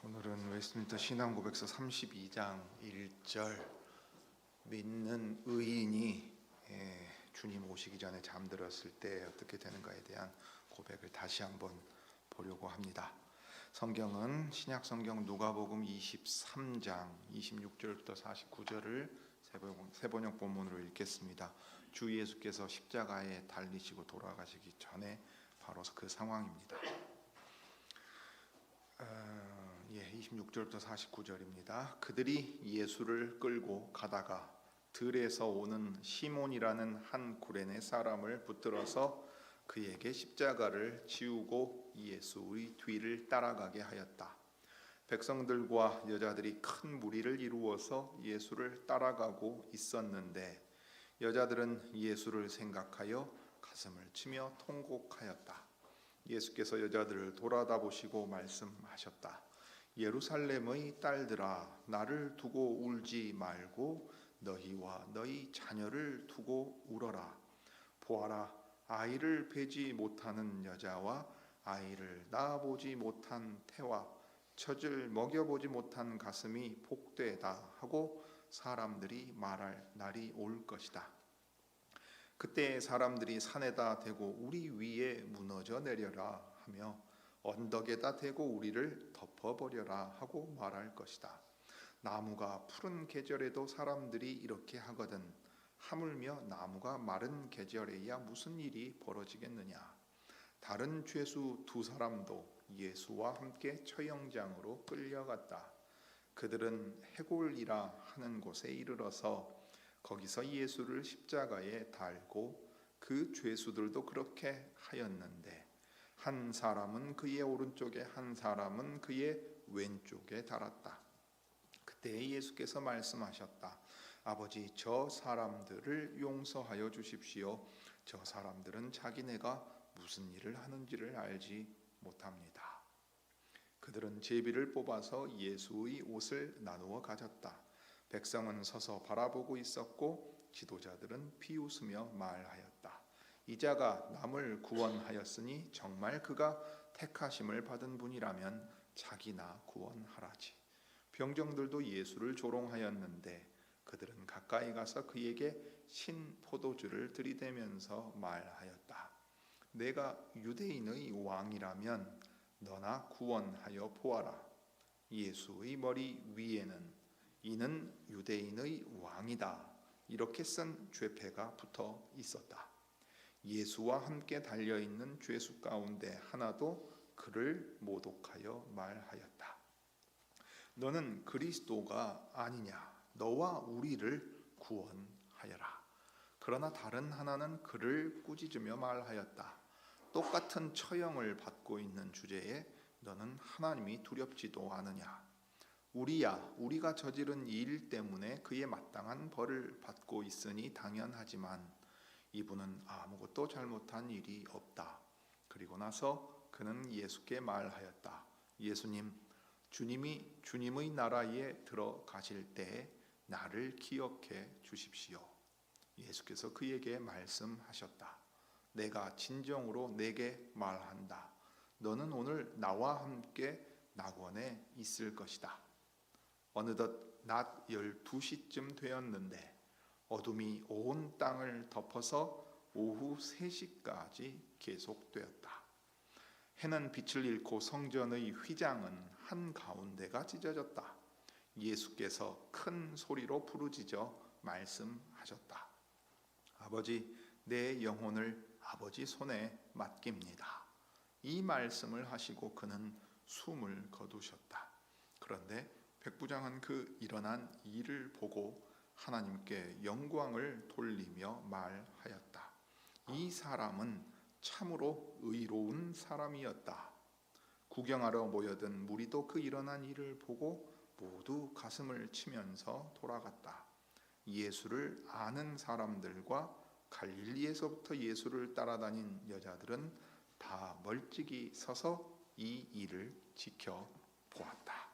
오늘은 웨스트민스터 신앙고백서 32장 1절 믿는 의인이 주님 오시기 전에 잠들었을 때 어떻게 되는가에 대한 고백을 다시 한번 보려고 합니다. 성경은 신약성경 누가복음 23장 26절부터 49절을 세번역 본문으로 읽겠습니다. 주 예수께서 십자가에 달리시고 돌아가시기 전에 바로 그 상황입니다. 26절부터 49절입니다. 그들이 예수를 끌고 가다가 들에서 오는 시몬이라는 한 구레네 사람을 붙들어서 그에게 십자가를 지우고 예수의 뒤를 따라가게 하였다. 백성들과 여자들이 큰 무리를 이루어서 예수를 따라가고 있었는데 여자들은 예수를 생각하여 가슴을 치며 통곡하였다. 예수께서 여자들을 돌아다보시고 말씀하셨다. 예루살렘의 딸들아, 나를 두고 울지 말고 너희와 너희 자녀를 두고 울어라. 보아라, 아이를 베지 못하는 여자와 아이를 낳아보지 못한 태와 젖을 먹여보지 못한 가슴이 복되다 하고 사람들이 말할 날이 올 것이다. 그때 사람들이 산에다 대고 우리 위에 무너져 내려라 하며 언덕에다 대고 우리를 덮어버려라 하고 말할 것이다. 나무가 푸른 계절에도 사람들이 이렇게 하거든 하물며 나무가 마른 계절에야 무슨 일이 벌어지겠느냐. 다른 죄수 두 사람도 예수와 함께 처형장으로 끌려갔다. 그들은 해골이라 하는 곳에 이르러서 거기서 예수를 십자가에 달고 그 죄수들도 그렇게 하였는데 한 사람은 그의 오른쪽에 한 사람은 그의 왼쪽에 달았다. 그때 예수께서 말씀하셨다. 아버지, 저 사람들을 용서하여 주십시오. 저 사람들은 자기네가 무슨 일을 하는지를 알지 못합니다. 그들은 제비를 뽑아서 예수의 옷을 나누어 가졌다. 백성은 서서 바라보고 있었고 지도자들은 비웃으며 말하였다. 이자가 남을 구원하였으니 정말 그가 택하심을 받은 분이라면 자기나 구원하라지. 병정들도 예수를 조롱하였는데 그들은 가까이 가서 그에게 신 포도주를 들이대면서 말하였다. 내가 유대인의 왕이라면 너나 구원하여 보아라. 예수의 머리 위에는 이는 유대인의 왕이다 이렇게 쓴 죄패가 붙어 있었다. 예수와 함께 달려있는 죄수 가운데 하나도 그를 모독하여 말하였다. 너는 그리스도가 아니냐. 너와 우리를 구원하여라. 그러나 다른 하나는 그를 꾸짖으며 말하였다. 똑같은 처형을 받고 있는 주제에 너는 하나님이 두렵지도 않으냐. 우리가 저지른 일 때문에 그에 마땅한 벌을 받고 있으니 당연하지만 이분은 아무것도 잘못한 일이 없다. 그리고 나서 그는 예수께 말하였다. 예수님, 주님이 주님의 나라에 들어가실 때 나를 기억해 주십시오. 예수께서 그에게 말씀하셨다. 내가 진정으로 내게 말한다. 너는 오늘 나와 함께 낙원에 있을 것이다. 어느덧 낮 12시쯤 되었는데 어둠이 온 땅을 덮어서 오후 3시까지 계속되었다. 해는 빛을 잃고 성전의 휘장은 한가운데가 찢어졌다. 예수께서 큰 소리로 부르짖어 말씀하셨다. 아버지, 내 영혼을 아버지 손에 맡깁니다. 이 말씀을 하시고 그는 숨을 거두셨다. 그런데 백부장은 그 일어난 일을 보고 하나님께 영광을 돌리며 말하였다. 이 사람은 참으로 의로운 사람이었다. 구경하러 모여든 무리도 그 일어난 일을 보고 모두 가슴을 치면서 돌아갔다. 예수를 아는 사람들과 갈릴리에서부터 예수를 따라다닌 여자들은 다 멀찍이 서서 이 일을 지켜보았다.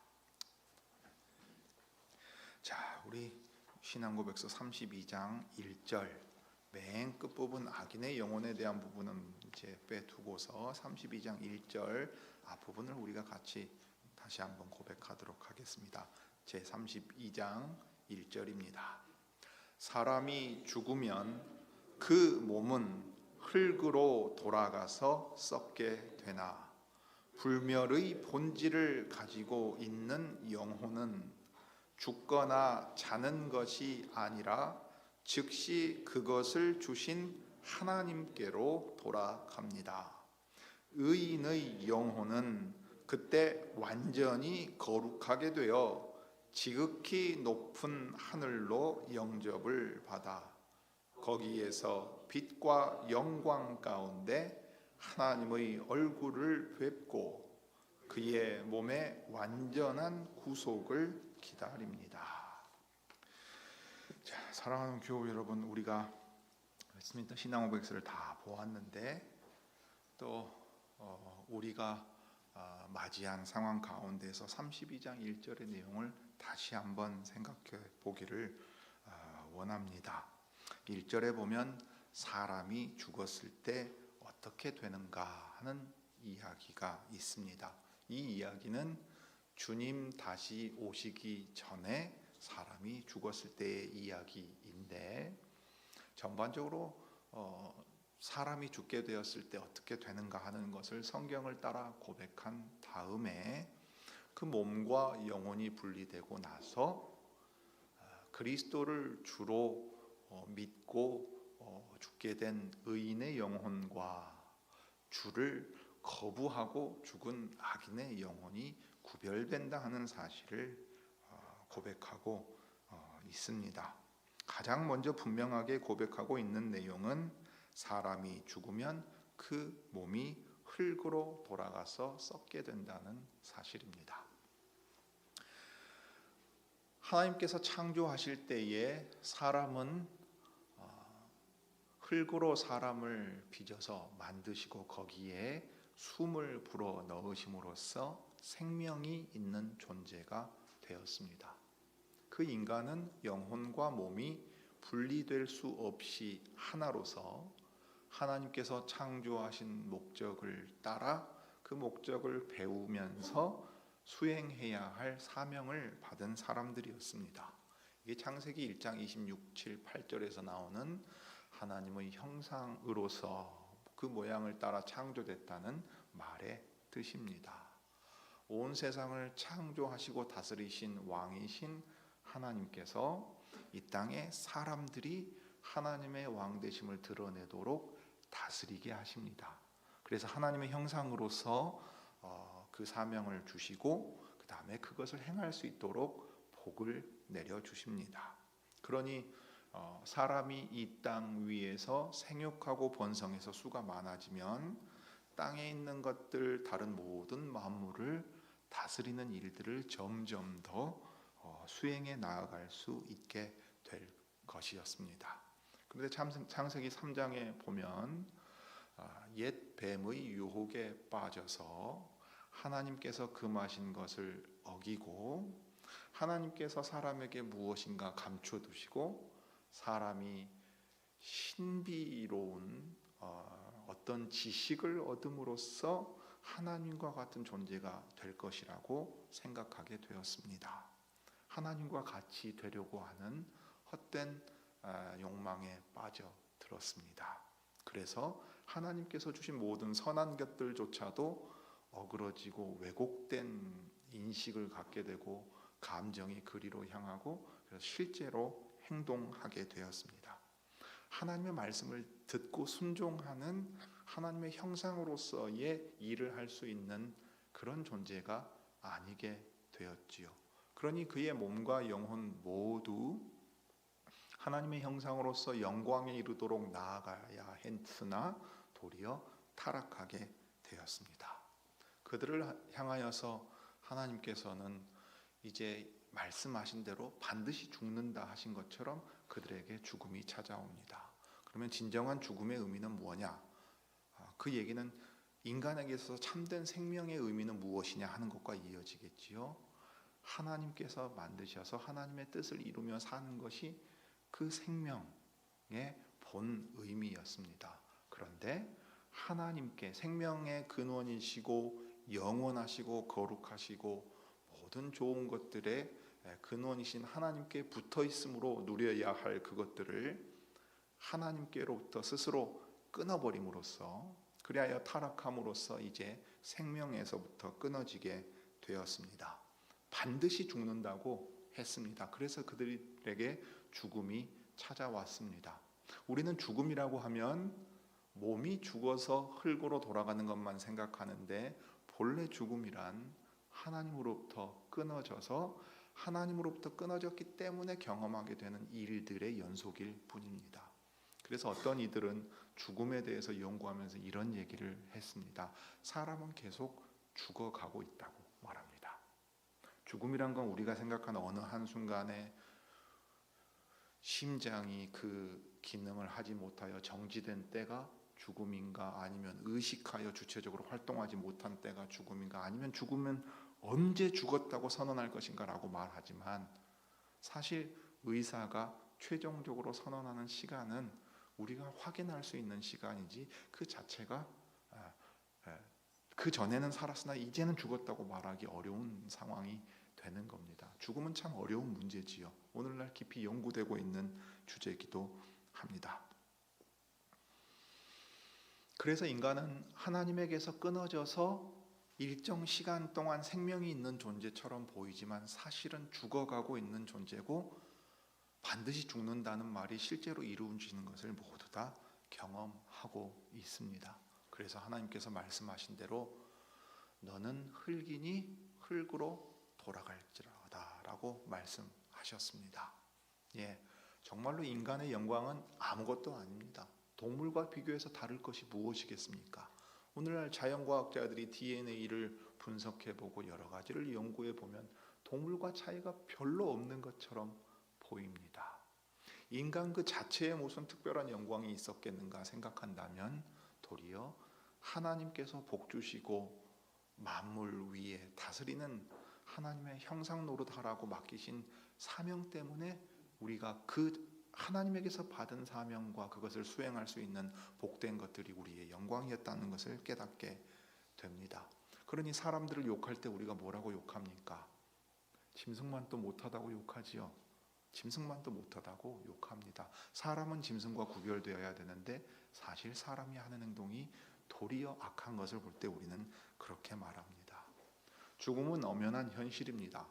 자, 우리 신앙고백서 32장 1절 맨 끝부분 악인의 영혼에 대한 부분은 이제 빼두고서 32장 1절 앞부분을 우리가 같이 다시 한번 고백하도록 하겠습니다. 제 32장 1절입니다. 사람이 죽으면 그 몸은 흙으로 돌아가서 썩게 되나 불멸의 본질을 가지고 있는 영혼은 죽거나 자는 것이 아니라 즉시 그것을 주신 하나님께로 돌아갑니다. 의인의 영혼은 그때 완전히 거룩하게 되어 지극히 높은 하늘로 영접을 받아 거기에서 빛과 영광 가운데 하나님의 얼굴을 뵙고 그의 몸의 완전한 구속을 기다립니다. 자, 사랑하는 교우 여러분, 우리가 신앙 고백서를 다 보았는데 또 우리가 맞이한 상황 가운데서 32장 1절의 내용을 다시 한번 생각해 보기를 원합니다. 1절에 보면 사람이 죽었을 때 어떻게 되는가 하는 이야기가 있습니다. 이 이야기는 주님 다시 오시기 전에 사람이 죽었을 때의 이야기인데 전반적으로 사람이 죽게 되었을 때 어떻게 되는가 하는 것을 성경을 따라 고백한 다음에 그 몸과 영혼이 분리되고 나서 그리스도를 주로 믿고 죽게 된 의인의 영혼과 주를 거부하고 죽은 악인의 영혼이 구별된다 하는 사실을 고백하고 있습니다. 가장 먼저 분명하게 고백하고 있는 내용은 사람이 죽으면 그 몸이 흙으로 돌아가서 썩게 된다는 사실입니다. 하나님께서 창조하실 때에 사람은 흙으로 사람을 빚어서 만드시고 거기에 숨을 불어 넣으심으로써 생명이 있는 존재가 되었습니다. 그 인간은 영혼과 몸이 분리될 수 없이 하나로서 하나님께서 창조하신 목적을 따라 그 목적을 배우면서 수행해야 할 사명을 받은 사람들이었습니다. 이게 창세기 1장 26, 7, 8절에서 나오는 하나님의 형상으로서 그 모양을 따라 창조됐다는 말의 뜻입니다. 온 세상을 창조하시고 다스리신 왕이신 하나님께서 이 땅에 사람들이 하나님의 왕되심을 드러내도록 다스리게 하십니다. 그래서 하나님의 형상으로서 그 사명을 주시고 그 다음에 그것을 행할 수 있도록 복을 내려주십니다. 그러니 사람이 이 땅 위에서 생육하고 번성해서 수가 많아지면 땅에 있는 것들 다른 모든 만물을 다스리는 일들을 점점 더 수행해 나아갈 수 있게 될 것이었습니다. 그런데 창세기 3장에 보면 옛 뱀의 유혹에 빠져서 하나님께서 금하신 것을 어기고 하나님께서 사람에게 무엇인가 감춰두시고 사람이 신비로운 어떤 지식을 얻음으로써 하나님과 같은 존재가 될 것이라고 생각하게 되었습니다. 하나님과 같이 되려고 하는 헛된 욕망에 빠져들었습니다. 그래서 하나님께서 주신 모든 선한 것들조차도 어그러지고 왜곡된 인식을 갖게 되고 감정이 그리로 향하고 그래서 실제로 행동하게 되었습니다. 하나님의 말씀을 듣고 순종하는 하나님의 형상으로서의 일을 할 수 있는 그런 존재가 아니게 되었지요. 그러니 그의 몸과 영혼 모두 하나님의 형상으로서 영광에 이르도록 나아가야 했으나 도리어 타락하게 되었습니다. 그들을 향하여서 하나님께서는 이제 말씀하신 대로 반드시 죽는다 하신 것처럼 그들에게 죽음이 찾아옵니다. 그러면 진정한 죽음의 의미는 뭐냐? 그 얘기는 인간에게 있어서 참된 생명의 의미는 무엇이냐 하는 것과 이어지겠지요. 하나님께서 만드셔서 하나님의 뜻을 이루며 사는 것이 그 생명의 본 의미였습니다. 그런데 하나님께 생명의 근원이시고 영원하시고 거룩하시고 모든 좋은 것들의 근원이신 하나님께 붙어 있음으로 누려야 할 그것들을 하나님께로부터 스스로 끊어버림으로써, 그리하여 타락함으로써 이제 생명에서부터 끊어지게 되었습니다. 반드시 죽는다고 했습니다. 그래서 그들에게 죽음이 찾아왔습니다. 우리는 죽음이라고 하면 몸이 죽어서 흙으로 돌아가는 것만 생각하는데, 본래 죽음이란 하나님으로부터 끊어졌기 때문에 경험하게 되는 일들의 연속일 뿐입니다. 그래서 어떤 이들은 죽음에 대해서 연구하면서 이런 얘기를 했습니다. 사람은 계속 죽어가고 있다고 말합니다. 죽음이란 건 우리가 생각하는 어느 한순간에 심장이 그 기능을 하지 못하여 정지된 때가 죽음인가, 아니면 의식하여 주체적으로 활동하지 못한 때가 죽음인가, 아니면 죽으면 언제 죽었다고 선언할 것인가 라고 말하지만, 사실 의사가 최종적으로 선언하는 시간은 우리가 확인할 수 있는 시간이지, 그 자체가 그 전에는 살았으나 이제는 죽었다고 말하기 어려운 상황이 되는 겁니다. 죽음은 참 어려운 문제지요. 오늘날 깊이 연구되고 있는 주제이기도 합니다. 그래서 인간은 하나님에게서 끊어져서 일정 시간 동안 생명이 있는 존재처럼 보이지만 사실은 죽어가고 있는 존재고, 반드시 죽는다는 말이 실제로 이루어지는 것을 모두 다 경험하고 있습니다. 그래서 하나님께서 말씀하신 대로 너는 흙이니 흙으로 돌아갈지라다 라고 말씀하셨습니다. 정말로 인간의 영광은 아무것도 아닙니다. 동물과 비교해서 다를 것이 무엇이겠습니까? 오늘날 자연과학자들이 DNA를 분석해보고 여러 가지를 연구해보면 동물과 차이가 별로 없는 것처럼 보입니다. 인간 그 자체에 무슨 특별한 영광이 있었겠는가 생각한다면, 도리어 하나님께서 복주시고 만물 위에 다스리는 하나님의 형상 노릇하라고 맡기신 사명 때문에 우리가 그 하나님에게서 받은 사명과 그것을 수행할 수 있는 복된 것들이 우리의 영광이었다는 것을 깨닫게 됩니다. 그러니 사람들을 욕할 때 우리가 뭐라고 욕합니까? 짐승만도 못하다고 욕하지요. 짐승만도 못하다고 욕합니다. 사람은 짐승과 구별되어야 되는데, 사실 사람이 하는 행동이 도리어 악한 것을 볼 때 우리는 그렇게 말합니다. 죽음은 엄연한 현실입니다.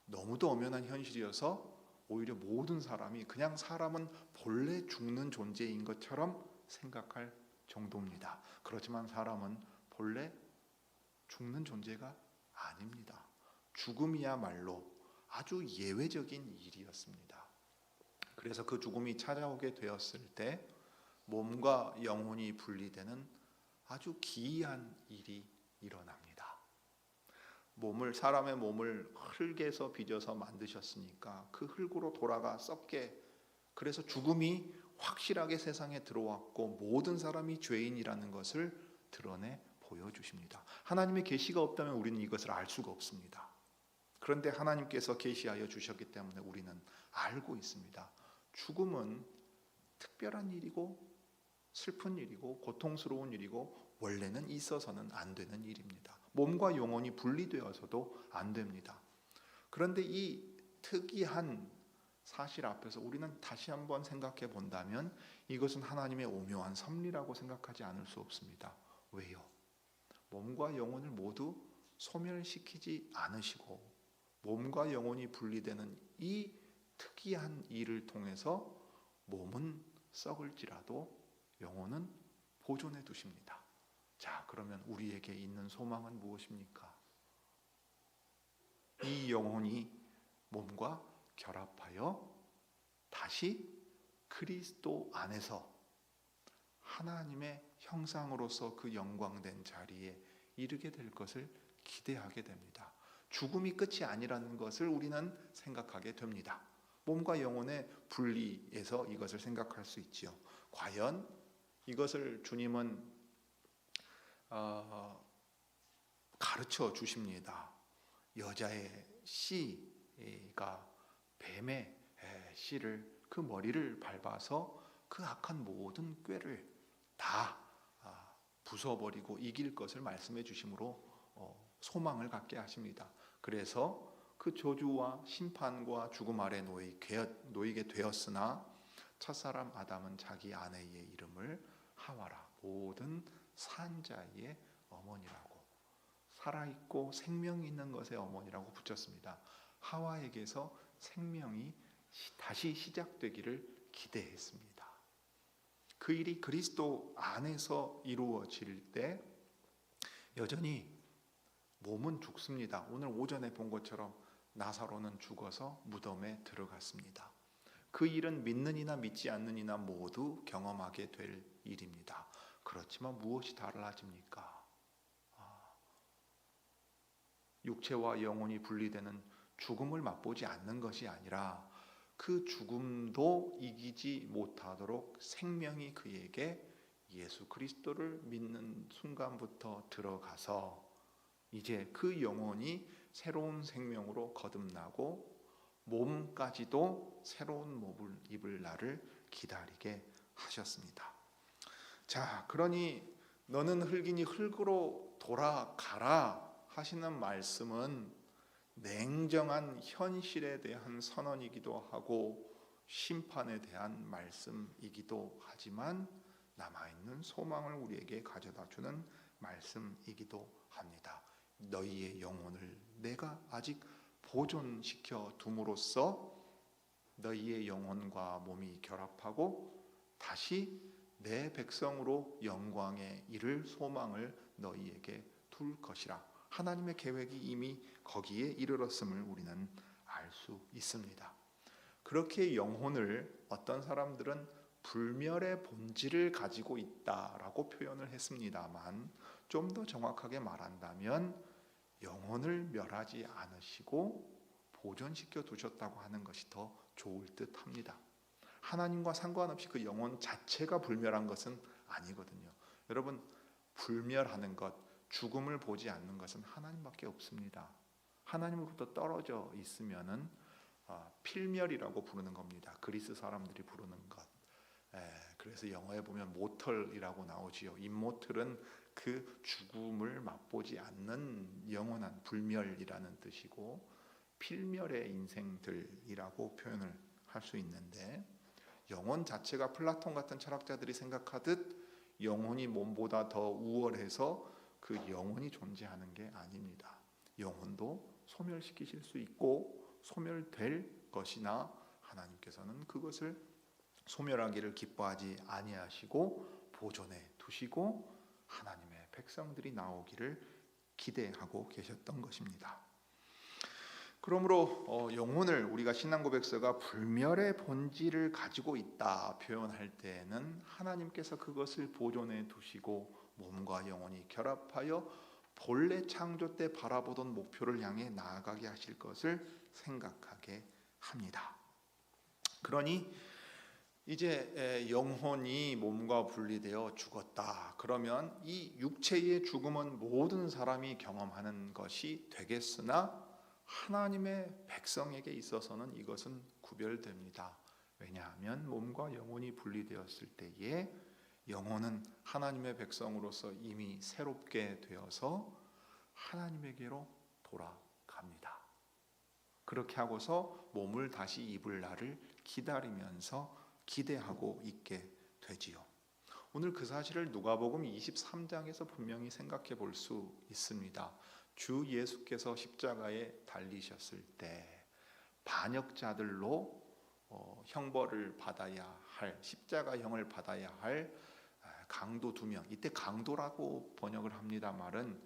너무도 엄연한 현실이어서 오히려 모든 사람이 그냥 사람은 본래 죽는 존재인 것처럼 생각할 정도입니다. 그렇지만 사람은 본래 죽는 존재가 아닙니다. 죽음이야말로 아주 예외적인 일이었습니다. 그래서 그 죽음이 찾아오게 되었을 때 몸과 영혼이 분리되는 아주 기이한 일이 일어납니다. 사람의 몸을 흙에서 빚어서 만드셨으니까 그 흙으로 돌아가 썩게, 그래서 죽음이 확실하게 세상에 들어왔고 모든 사람이 죄인이라는 것을 드러내 보여주십니다. 하나님의 계시가 없다면 우리는 이것을 알 수가 없습니다. 그런데 하나님께서 계시하여 주셨기 때문에 우리는 알고 있습니다. 죽음은 특별한 일이고 슬픈 일이고 고통스러운 일이고 원래는 있어서는 안 되는 일입니다. 몸과 영혼이 분리되어서도 안 됩니다. 그런데 이 특이한 사실 앞에서 우리는 다시 한번 생각해 본다면 이것은 하나님의 오묘한 섭리라고 생각하지 않을 수 없습니다. 왜요? 몸과 영혼을 모두 소멸시키지 않으시고 몸과 영혼이 분리되는 이 특이한 일을 통해서 몸은 썩을지라도 영혼은 보존해 두십니다. 자, 그러면 우리에게 있는 소망은 무엇입니까? 이 영혼이 몸과 결합하여 다시 그리스도 안에서 하나님의 형상으로서 그 영광된 자리에 이르게 될 것을 기대하게 됩니다. 죽음이 끝이 아니라는 것을 우리는 생각하게 됩니다. 몸과 영혼의 분리에서 이것을 생각할 수 있지요. 과연 이것을 주님은 가르쳐 주십니다. 여자의 씨가 뱀의 씨를, 그 머리를 밟아서 그 악한 모든 꾀를 다 부숴버리고 이길 것을 말씀해 주심으로 소망을 갖게 하십니다. 그래서 그 저주와 심판과 죽음 아래 놓이게 되었으나 첫사람 아담은 자기 아내의 이름을 하와라, 모든 산자의 어머니라고, 살아있고 생명이 있는 것의 어머니라고 붙였습니다. 하와에게서 생명이 다시 시작되기를 기대했습니다. 그 일이 그리스도 안에서 이루어질 때 여전히 몸은 죽습니다. 오늘 오전에 본 것처럼 나사로는 죽어서 무덤에 들어갔습니다. 그 일은 믿는 이나 믿지 않는 이나 모두 경험하게 될 일입니다. 그렇지만 무엇이 달라집니까? 육체와 영혼이 분리되는 죽음을 맛보지 않는 것이 아니라 그 죽음도 이기지 못하도록 생명이 그에게 예수 그리스도를 믿는 순간부터 들어가서 이제 그 영혼이 새로운 생명으로 거듭나고 몸까지도 새로운 몸을 입을 날을 기다리게 하셨습니다. 자, 그러니 너는 흙이니 흙으로 돌아가라 하시는 말씀은 냉정한 현실에 대한 선언이기도 하고 심판에 대한 말씀이기도 하지만 남아있는 소망을 우리에게 가져다 주는 말씀이기도 합니다. 너희의 영혼을 내가 아직 보존시켜 둠으로써 너희의 영혼과 몸이 결합하고 다시 내 백성으로 영광에 이를 소망을 너희에게 둘 것이라. 하나님의 계획이 이미 거기에 이르렀음을 우리는 알 수 있습니다. 그렇게 영혼을 어떤 사람들은 불멸의 본질을 가지고 있다라고 표현을 했습니다만 좀 더 정확하게 말한다면 영혼을 멸하지 않으시고 보존시켜 두셨다고 하는 것이 더 좋을 듯합니다. 하나님과 상관없이 그 영혼 자체가 불멸한 것은 아니거든요. 여러분, 불멸하는 것, 죽음을 보지 않는 것은 하나님밖에 없습니다. 하나님으로부터 떨어져 있으면은 필멸이라고 부르는 겁니다. 그리스 사람들이 부르는 것. 그래서 영어에 보면 모털이라고 나오지요. 임모털은 그 죽음을 맛보지 않는 영원한 불멸이라는 뜻이고 필멸의 인생들이라고 표현을 할 수 있는데, 영혼 자체가 플라톤 같은 철학자들이 생각하듯 영혼이 몸보다 더 우월해서 그 영혼이 존재하는 게 아닙니다. 영혼도 소멸시키실 수 있고 소멸될 것이나 하나님께서는 그것을 소멸하기를 기뻐하지 아니하시고 보존해 두시고 하나님의 백성들이 나오기를 기대하고 계셨던 것입니다. 그러므로 영혼을 우리가 신앙고백서가 불멸의 본질을 가지고 있다 표현할 때에는 하나님께서 그것을 보존해 두시고 몸과 영혼이 결합하여 본래 창조 때 바라보던 목표를 향해 나아가게 하실 것을 생각하게 합니다. 그러니 이제 영혼이 몸과 분리되어 죽었다. 그러면 이 육체의 죽음은 모든 사람이 경험하는 것이 되겠으나 하나님의 백성에게 있어서는 이것은 구별됩니다. 왜냐하면 몸과 영혼이 분리되었을 때에 영혼은 하나님의 백성으로서 이미 새롭게 되어서 하나님에게로 돌아갑니다. 그렇게 하고서 몸을 다시 입을 날을 기다리면서 기대하고 있게 되지요. 오늘 그 사실을 누가복음 23장에서 분명히 생각해 볼 수 있습니다. 주 예수께서 십자가에 달리셨을 때 반역자들로 형벌을 받아야 할, 십자가형을 받아야 할 강도 2명, 이때 강도라고 번역을 합니다. 말은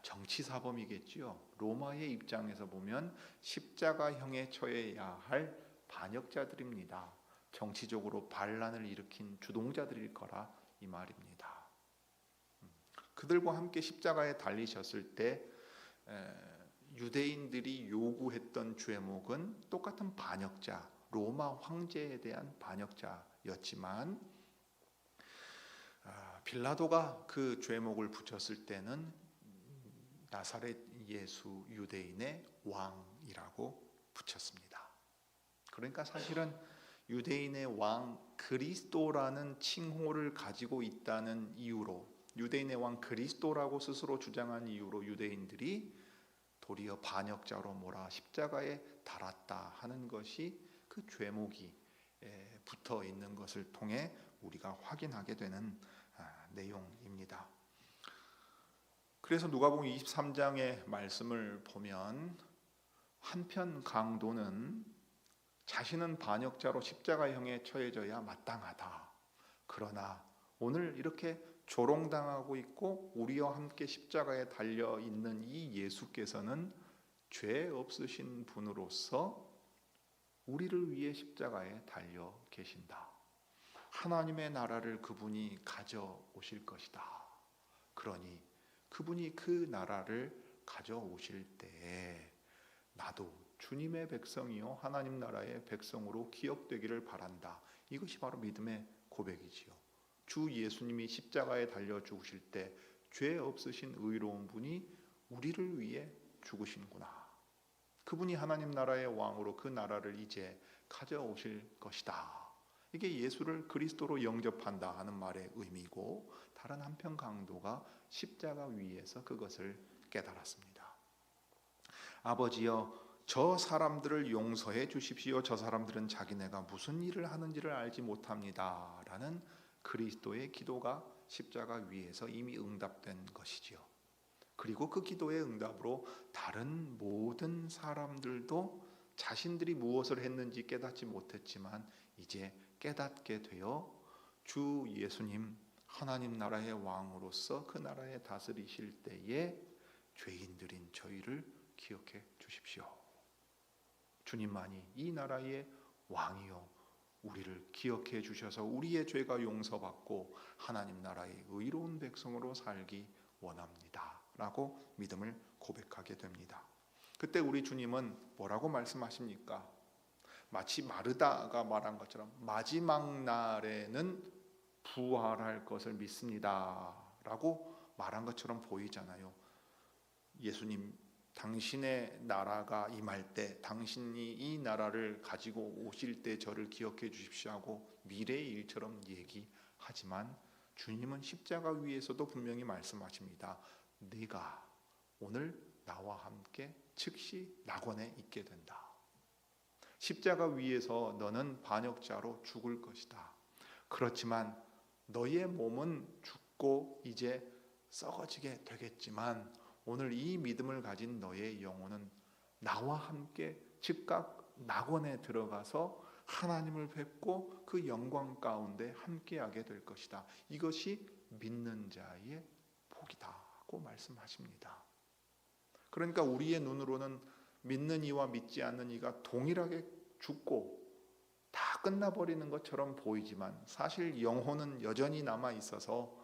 정치사범이겠지요. 로마의 입장에서 보면 십자가형에 처해야 할 반역자들입니다. 정치적으로 반란을 일으킨 주동자들일 거라 이 말입니다. 그들과 함께 십자가에 달리셨을 때 유대인들이 요구했던 죄목은 똑같은 반역자, 로마 황제에 대한 반역자였지만 빌라도가 그 죄목을 붙였을 때는 나사렛 예수 유대인의 왕이라고 붙였습니다. 그러니까 사실은 유대인의 왕 그리스도라는 칭호를 가지고 있다는 이유로, 유대인의 왕 그리스도라고 스스로 주장한 이유로 유대인들이 도리어 반역자로 몰아 십자가에 달았다 하는 것이 그 죄목이 붙어 있는 것을 통해 우리가 확인하게 되는 내용입니다. 그래서 누가복음 23장의 말씀을 보면 한편 강도는 자신은 반역자로 십자가형에 처해져야 마땅하다. 그러나 오늘 이렇게 조롱당하고 있고 우리와 함께 십자가에 달려 있는 이 예수께서는 죄 없으신 분으로서 우리를 위해 십자가에 달려 계신다. 하나님의 나라를 그분이 가져오실 것이다. 그러니 그분이 그 나라를 가져오실 때에 나도 주님의 백성이요 하나님 나라의 백성으로 기억되기를 바란다. 이것이 바로 믿음의 고백이지요. 주 예수님이 십자가에 달려 죽으실 때 죄 없으신 의로운 분이 우리를 위해 죽으신구나. 그분이 하나님 나라의 왕으로 그 나라를 이제 가져오실 것이다. 이게 예수를 그리스도로 영접한다 하는 말의 의미고, 다른 한편 강도가 십자가 위에서 그것을 깨달았습니다. 아버지여, 저 사람들을 용서해 주십시오. 저 사람들은 자기네가 무슨 일을 하는지를 알지 못합니다. 라는 그리스도의 기도가 십자가 위에서 이미 응답된 것이지요. 그리고 그 기도의 응답으로 다른 모든 사람들도 자신들이 무엇을 했는지 깨닫지 못했지만 이제 깨닫게 되어 주 예수님 하나님 나라의 왕으로서 그 나라에 다스리실 때에 죄인들인 저희를 기억해 주십시오. 주님만이 이 나라의 왕이요 우리를 기억해 주셔서 우리의 죄가 용서받고 하나님 나라의 의로운 백성으로 살기 원합니다. 라고 믿음을 고백하게 됩니다. 그때 우리 주님은 뭐라고 말씀하십니까? 마치 마르다가 말한 것처럼 마지막 날에는 부활할 것을 믿습니다. 라고 말한 것처럼 보이잖아요. 예수님, 당신의 나라가 임할 때, 당신이 이 나라를 가지고 오실 때 저를 기억해 주십시오 하고 미래의 일처럼 얘기하지만 주님은 십자가 위에서도 분명히 말씀하십니다. 네가 오늘 나와 함께 즉시 낙원에 있게 된다. 십자가 위에서 너는 반역자로 죽을 것이다. 그렇지만 너의 몸은 죽고 이제 썩어지게 되겠지만 오늘 이 믿음을 가진 너의 영혼은 나와 함께 즉각 낙원에 들어가서 하나님을 뵙고 그 영광 가운데 함께하게 될 것이다. 이것이 믿는 자의 복이다고 말씀하십니다. 그러니까 우리의 눈으로는 믿는 이와 믿지 않는 이가 동일하게 죽고 다 끝나버리는 것처럼 보이지만 사실 영혼은 여전히 남아 있어서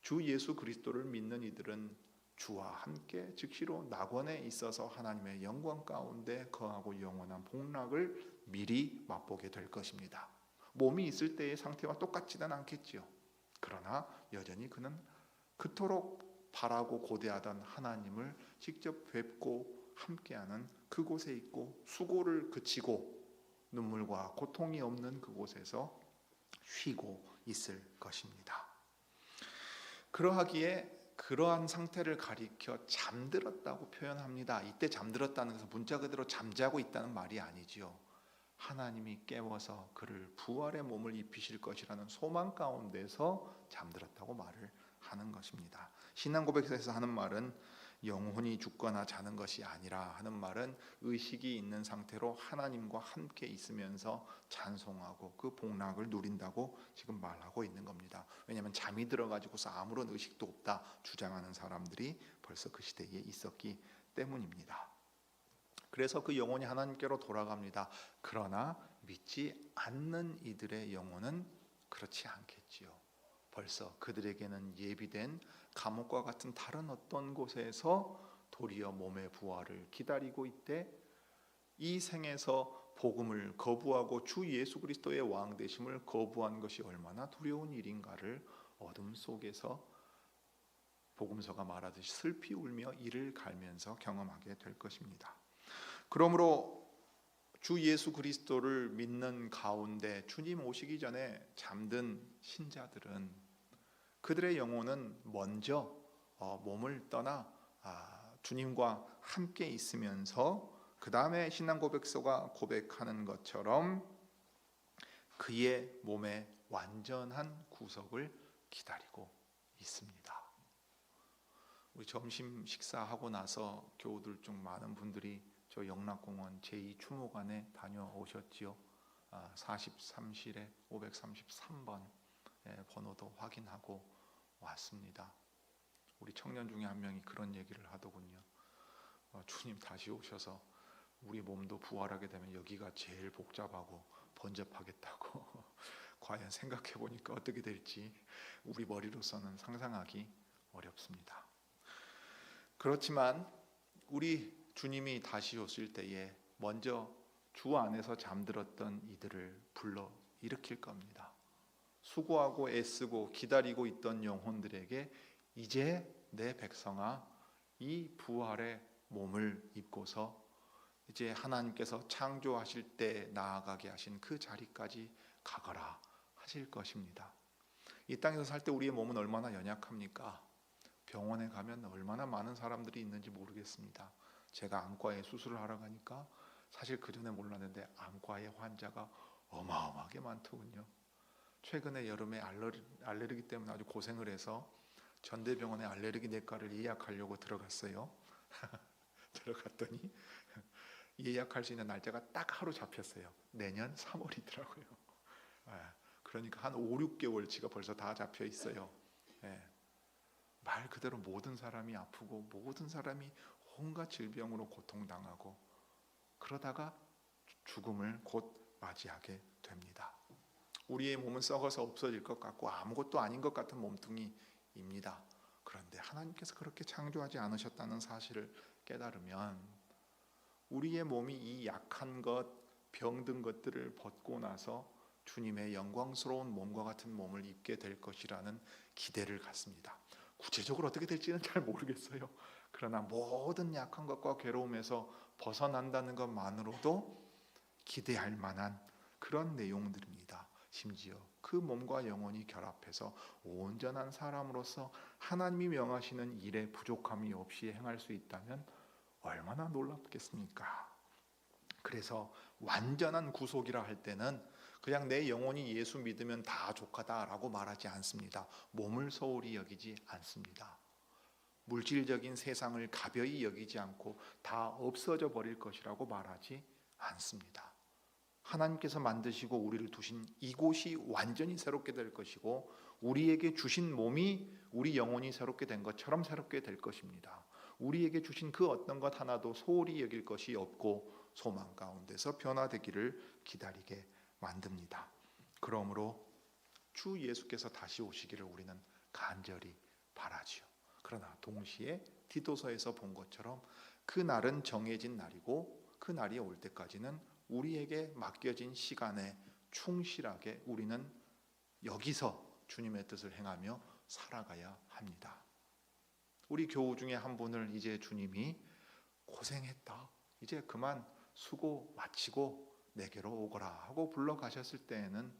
주 예수 그리스도를 믿는 이들은 주와 함께 즉시로 낙원에 있어서 하나님의 영광 가운데 거하고 영원한 복락을 미리 맛보게 될 것입니다. 몸이 있을 때의 상태와 똑같지는 않겠지요. 그러나 여전히 그는 그토록 바라고 고대하던 하나님을 직접 뵙고 함께하는 그곳에 있고 수고를 그치고 눈물과 고통이 없는 그곳에서 쉬고 있을 것입니다. 그러하기에 그러한 상태를 가리켜 잠들었다고 표현합니다. 이때 잠들었다는 것은 문자 그대로 잠자고 있다는 말이 아니지요. 하나님이 깨워서 그를 부활의 몸을 입히실 것이라는 소망 가운데서 잠들었다고 말을 하는 것입니다. 신앙 고백에서 하는 말은 영혼이 죽거나 자는 것이 아니라 하는 말은 의식이 있는 상태로 하나님과 함께 있으면서 찬송하고 그 복락을 누린다고 지금 말하고 있는 겁니다. 왜냐하면 잠이 들어가지고서 아무런 의식도 없다 주장하는 사람들이 벌써 그 시대에 있었기 때문입니다. 그래서 그 영혼이 하나님께로 돌아갑니다. 그러나 믿지 않는 이들의 영혼은 그렇지 않겠지요. 벌써 그들에게는 예비된 감옥과 같은 다른 어떤 곳에서 도리어 몸의 부활을 기다리고 있되 이 생에서 복음을 거부하고 주 예수 그리스도의 왕 되심을 거부한 것이 얼마나 두려운 일인가를 어둠 속에서 복음서가 말하듯이 슬피 울며 이를 갈면서 경험하게 될 것입니다. 그러므로 주 예수 그리스도를 믿는 가운데 주님 오시기 전에 잠든 신자들은 그들의 영혼은 먼저 몸을 떠나 주님과 함께 있으면서 그 다음에 신앙 고백서가 고백하는 것처럼 그의 몸의 완전한 구속을 기다리고 있습니다. 우리 점심 식사하고 나서 교우들 중 많은 분들이 저 영락공원 제2추모관에 다녀오셨지요. 43실에 533번 번호도 확인하고 왔습니다. 우리 청년 중에 한 명이 그런 얘기를 하더군요. 주님 다시 오셔서 우리 몸도 부활하게 되면 여기가 제일 복잡하고 번잡하겠다고. 과연 생각해 보니까 어떻게 될지 우리 머리로서는 상상하기 어렵습니다. 그렇지만 우리 주님이 다시 오실 때에 먼저 주 안에서 잠들었던 이들을 불러 일으킬 겁니다. 수고하고 애쓰고 기다리고 있던 영혼들에게 이제 내 백성아 이 부활의 몸을 입고서 이제 하나님께서 창조하실 때 나아가게 하신 그 자리까지 가거라 하실 것입니다. 이 땅에서 살 때 우리의 몸은 얼마나 연약합니까? 병원에 가면 얼마나 많은 사람들이 있는지 모르겠습니다. 제가 안과에 수술을 하러 가니까 사실 그 전에 몰랐는데 안과의 환자가 어마어마하게 많더군요. 최근에 여름에 알레르기 때문에 아주 고생을 해서 전대병원에 알레르기 내과를 예약하려고 들어갔어요. 들어갔더니 예약할 수 있는 날짜가 딱 하루 잡혔어요. 내년 3월이더라고요. 그러니까 한 5, 6개월치가 벌써 다 잡혀 있어요. 말 그대로 모든 사람이 아프고 모든 사람이 온갖 질병으로 고통당하고 그러다가 죽음을 곧 맞이하게 됩니다. 우리의 몸은 썩어서 없어질 것 같고 아무것도 아닌 것 같은 몸뚱이입니다. 그런데 하나님께서 그렇게 창조하지 않으셨다는 사실을 깨달으면 우리의 몸이 이 약한 것, 병든 것들을 벗고 나서 주님의 영광스러운 몸과 같은 몸을 입게 될 것이라는 기대를 갖습니다. 구체적으로 어떻게 될지는 잘 모르겠어요. 그러나 모든 약한 것과 괴로움에서 벗어난다는 것만으로도 기대할 만한 그런 내용들입니다. 심지어 그 몸과 영혼이 결합해서 온전한 사람으로서 하나님이 명하시는 일에 부족함이 없이 행할 수 있다면 얼마나 놀랍겠습니까? 그래서 완전한 구속이라 할 때는 그냥 내 영혼이 예수 믿으면 다 족하다라고 말하지 않습니다. 몸을 소홀히 여기지 않습니다. 물질적인 세상을 가벼이 여기지 않고 다 없어져 버릴 것이라고 말하지 않습니다. 하나님께서 만드시고 우리를 두신 이곳이 완전히 새롭게 될 것이고 우리에게 주신 몸이 우리 영혼이 새롭게 된 것처럼 새롭게 될 것입니다. 우리에게 주신 그 어떤 것 하나도 소홀히 여길 것이 없고 소망 가운데서 변화되기를 기다리게 만듭니다. 그러므로 주 예수께서 다시 오시기를 우리는 간절히 바라지요. 그러나 동시에 디도서에서 본 것처럼 그 날은 정해진 날이고 그 날이 올 때까지는 우리에게 맡겨진 시간에 충실하게 우리는 여기서 주님의 뜻을 행하며 살아가야 합니다. 우리 교우 중에 한 분을 이제 주님이 고생했다, 이제 그만 수고 마치고 내게로 오거라 하고 불러가셨을 때에는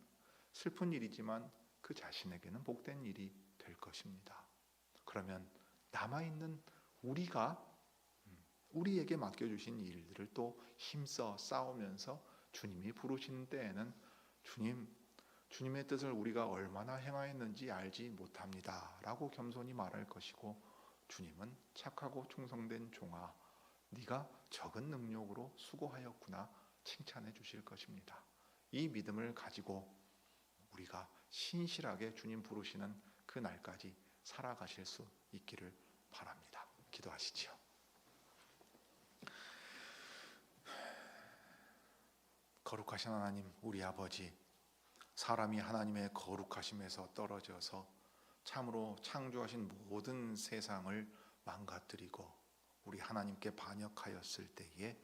슬픈 일이지만 그 자신에게는 복된 일이 될 것입니다. 그러면 남아있는 우리가 우리에게 맡겨주신 일들을 또 힘써 싸우면서 주님이 부르시는 때에는 주님의 뜻을 우리가 얼마나 행하였는지 알지 못합니다 라고 겸손히 말할 것이고, 주님은 착하고 충성된 종아 네가 적은 능력으로 수고하였구나 칭찬해 주실 것입니다. 이 믿음을 가지고 우리가 신실하게 주님 부르시는 그 날까지 살아가실 수 있기를 바랍니다. 기도하시지요. 거룩하신 하나님, 우리 아버지, 사람이 하나님의 거룩하심에서 떨어져서 참으로 창조하신 모든 세상을 망가뜨리고 우리 하나님께 반역하였을 때에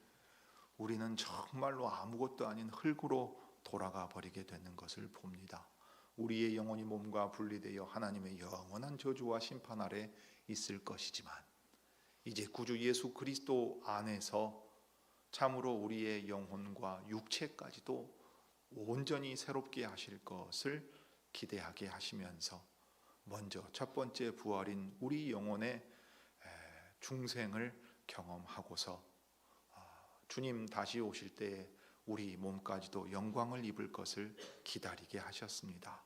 우리는 정말로 아무것도 아닌 흙으로 돌아가 버리게 되는 것을 봅니다. 우리의 영혼이 몸과 분리되어 하나님의 영원한 저주와 심판 아래 있을 것이지만 이제 구주 예수 그리스도 안에서 참으로 우리의 영혼과 육체까지도 온전히 새롭게 하실 것을 기대하게 하시면서 먼저 첫 번째 부활인 우리 영혼의 중생을 경험하고서 주님 다시 오실 때에 우리 몸까지도 영광을 입을 것을 기다리게 하셨습니다.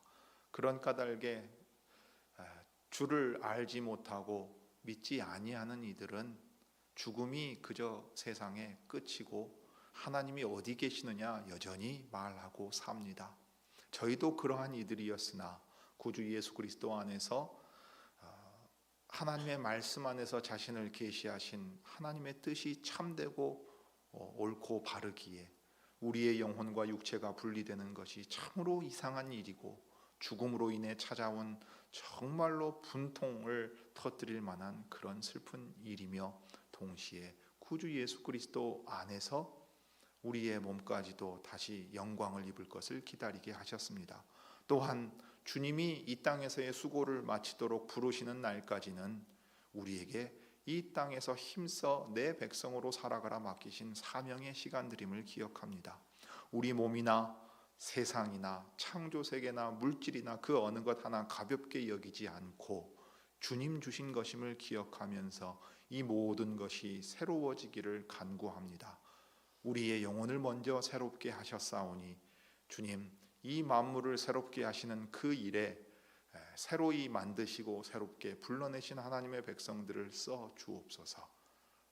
그런 까닭에 주를 알지 못하고 믿지 아니하는 이들은 죽음이 그저 세상의 끝이고 하나님이 어디 계시느냐 여전히 말하고 삽니다. 저희도 그러한 이들이었으나 구주 예수 그리스도 안에서 하나님의 말씀 안에서 자신을 계시하신 하나님의 뜻이 참되고 옳고 바르기에 우리의 영혼과 육체가 분리되는 것이 참으로 이상한 일이고 죽음으로 인해 찾아온 정말로 분통을 터뜨릴 만한 그런 슬픈 일이며 동시에 구주 예수 그리스도 안에서 우리의 몸까지도 다시 영광을 입을 것을 기다리게 하셨습니다. 또한 주님이 이 땅에서의 수고를 마치도록 부르시는 날까지는 우리에게 이 땅에서 힘써 내 백성으로 살아가라 맡기신 사명의 시간들임을 기억합니다. 우리 몸이나 세상이나 창조세계나 물질이나 그 어느 것 하나 가볍게 여기지 않고 주님 주신 것임을 기억하면서 이 모든 것이 새로워지기를 간구합니다. 우리의 영혼을 먼저 새롭게 하셨사오니 주님 이 만물을 새롭게 하시는 그 일에 새로이 만드시고 새롭게 불러내신 하나님의 백성들을 써 주옵소서.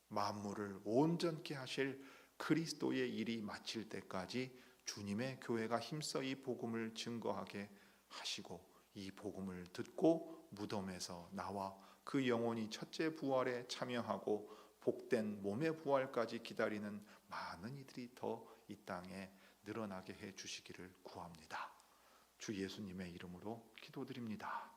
만물을 온전케 하실 그리스도의 일이 마칠 때까지 주님의 교회가 힘써 이 복음을 증거하게 하시고 이 복음을 듣고 무덤에서 나와 그 영혼이 첫째 부활에 참여하고 복된 몸의 부활까지 기다리는 많은 이들이 더 이 땅에 늘어나게 해 주시기를 구합니다. 주 예수님의 이름으로 기도드립니다.